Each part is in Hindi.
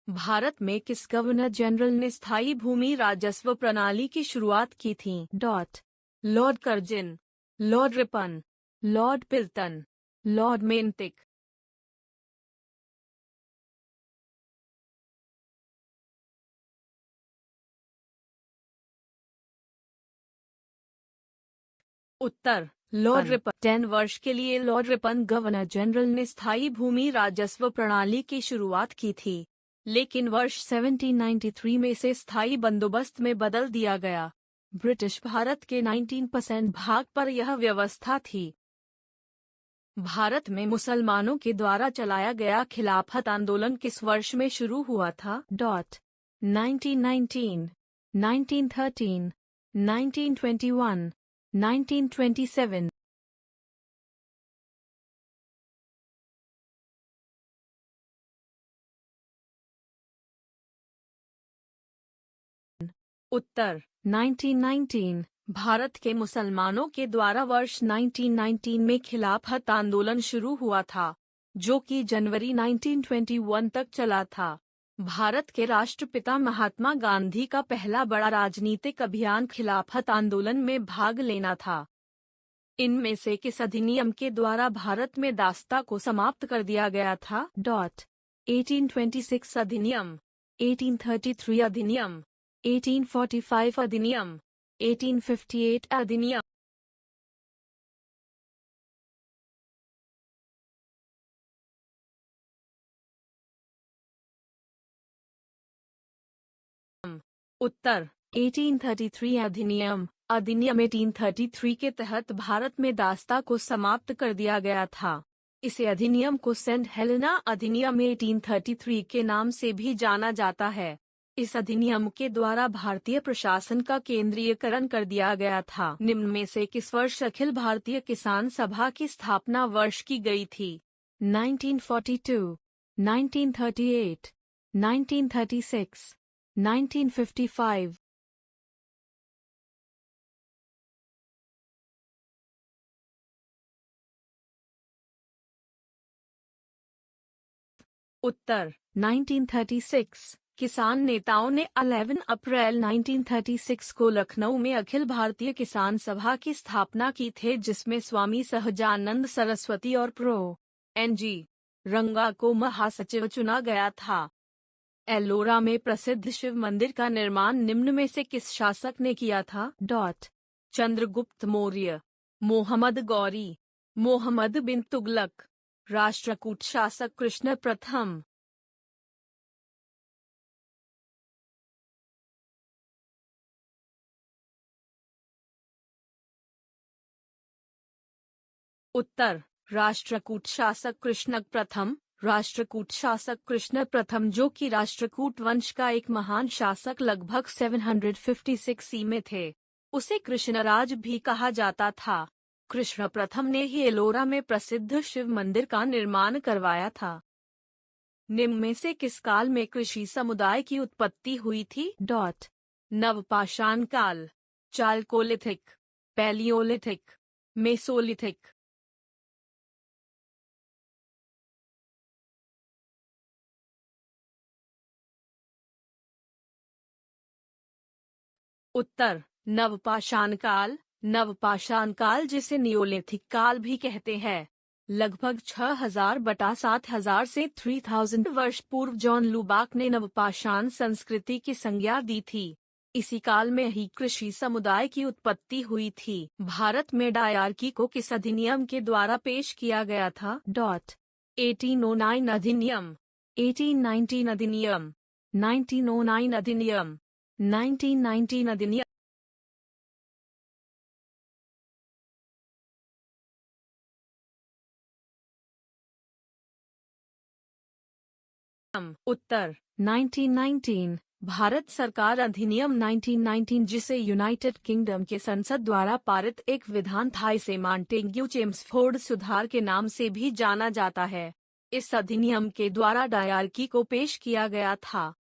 भारत में किस गवर्नर जनरल ने स्थायी भूमि राजस्व प्रणाली की शुरुआत की थी? Lord Curzon, lord Ripon, lord Lytton, lord Bentinck. उत्तर लॉर्ड रिपन। 10 वर्ष के लिए लॉर्ड रिपन गवर्नर जनरल ने स्थायी भूमि राजस्व प्रणाली की शुरुआत की थी, लेकिन वर्ष 1793 में इसे स्थायी बंदोबस्त में बदल दिया गया। ब्रिटिश भारत के 19% भाग पर यह व्यवस्था थी। भारत में मुसलमानों के द्वारा चलाया गया खिलाफत आंदोलन किस वर्ष में शुरू हुआ था? 1919, 1913, 1921, 1927। उत्तर 1919। भारत के मुसलमानों के द्वारा वर्ष 1919 में खिलाफत आंदोलन शुरू हुआ था, जो कि जनवरी 1921 तक चला था। भारत के राष्ट्रपिता महात्मा गांधी का पहला बड़ा राजनीतिक अभियान खिलाफत आंदोलन में भाग लेना था। इनमें से किस अधिनियम के द्वारा भारत में दास्ता को समाप्त कर दिया गया था? 1826 अधिनियम, 1833 अधिनियम, 1845 अधिनियम, 1858 अधिनियम। उत्तर 1833 अधिनियम। अधिनियम 1833 के तहत भारत में दास्ता को समाप्त कर दिया गया था। इसे अधिनियम को सेंट हेलेना अधिनियम 1833 के नाम से भी जाना जाता है। इस अधिनियम के द्वारा भारतीय प्रशासन का केंद्रीयकरण कर दिया गया था। निम्न में से किस वर्ष अखिल भारतीय किसान सभा की स्थापना वर्ष की गई थी? 1942, 1938, 1936, 1955। उत्तर 1936। किसान नेताओं ने 11 अप्रैल 1936 को लखनऊ में अखिल भारतीय किसान सभा की स्थापना की थी, जिसमें स्वामी सहजानंद सरस्वती और प्रो. एन.जी. रंगा को महासचिव चुना गया था। एलोरा में प्रसिद्ध शिव मंदिर का निर्माण निम्न में से किस शासक ने किया था? चंद्रगुप्त मौर्य, मोहम्मद गौरी, मोहम्मद बिन तुगलक, राष्ट्रकूट शासक कृष्ण प्रथम। उत्तर राष्ट्रकूट शासक कृष्ण प्रथम। राष्ट्रकूट शासक कृष्ण प्रथम, जो कि राष्ट्रकूट वंश का एक महान शासक लगभग 756 में थे, उसे कृष्णराज भी कहा जाता था। कृष्ण प्रथम ने ही एलोरा में प्रसिद्ध शिव मंदिर का निर्माण करवाया था। निम्न में से किस काल में कृषि समुदाय की उत्पत्ति हुई थी? नवपाषाण काल, चालकोलिथिक, पैलियोलिथिक, मेसोलिथिक। उत्तर नवपाषाण काल। नवपाषाण काल, जिसे नियोलिथिक काल भी कहते हैं, लगभग 6000 बटा 7000 से 3000 वर्ष पूर्व जॉन लुबाक ने नवपाषाण संस्कृति की संज्ञा दी थी। इसी काल में ही कृषि समुदाय की उत्पत्ति हुई थी। भारत में डायरकी को किस अधिनियम के द्वारा पेश किया गया था? 1809 अधिनियम, 1819 अधिनियम, 1909 अधिनियम, 1919 अधिनियम। उत्तर 1919। भारत सरकार अधिनियम 1919, जिसे यूनाइटेड किंगडम के संसद द्वारा पारित एक विधान था, इसे मॉन्टेग्यू चेम्सफोर्ड सुधार के नाम से भी जाना जाता है। इस अधिनियम के द्वारा डायरकी को पेश किया गया था।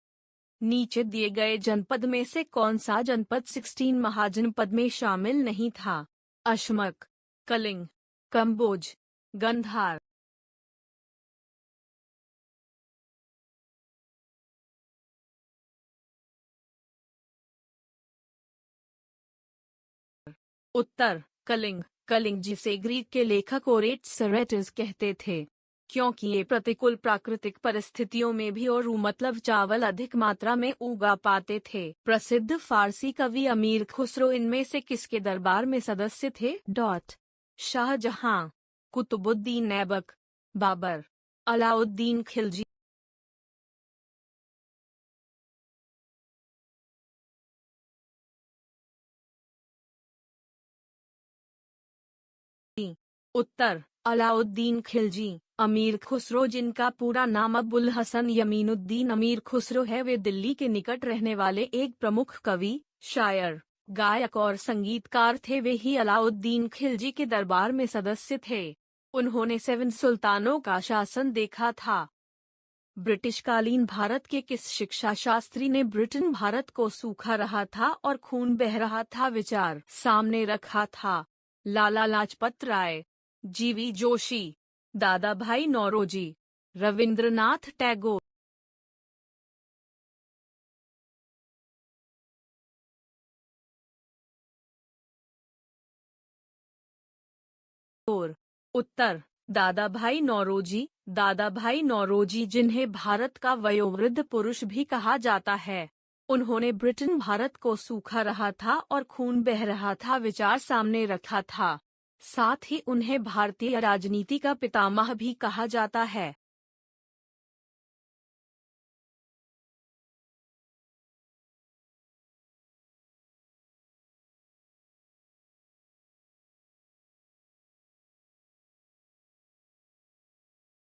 नीचे दिए गए जनपद में से कौन सा जनपद 16 महाजनपद में शामिल नहीं था? अशमक, कलिंग, कंबोज, गंधार। उत्तर कलिंग। कलिंग जिसे ग्रीक के लेखक ओरेट्स सेरेटस कहते थे, क्योंकि ये प्रतिकूल प्राकृतिक परिस्थितियों में भी और मतलब चावल अधिक मात्रा में उगा पाते थे। प्रसिद्ध फारसी कवि अमीर खुसरो इनमें से किसके दरबार में सदस्य थे? शाहजहां, कुतुबुद्दीन ऐबक, बाबर, अलाउद्दीन खिलजी। उत्तर अलाउद्दीन खिलजी। अमीर खुसरो, जिनका पूरा नाम अबुल हसन यमीनुद्दीन अमीर खुसरो है, वे दिल्ली के निकट रहने वाले एक प्रमुख कवि, शायर, गायक और संगीतकार थे। वे ही अलाउद्दीन खिलजी के दरबार में सदस्य थे। उन्होंने 7 सुल्तानों का शासन देखा था। ब्रिटिशकालीन भारत के किस शिक्षा शास्त्री ने ब्रिटेन भारत को सूखा रहा था और खून बह रहा था विचार सामने रखा था? लाला लाजपत राय, जीवी जोशी, दादा भाई नौरोजी, रविंद्रनाथ टैगोर। उत्तर दादा भाई नौरोजी। दादा भाई नौरोजी, जिन्हें भारत का वयोवृद्ध पुरुष भी कहा जाता है, उन्होंने ब्रिटेन भारत को सूखा रहा था और खून बह रहा था विचार सामने रखा था। साथ ही उन्हें भारतीय राजनीति का पितामह भी कहा जाता है।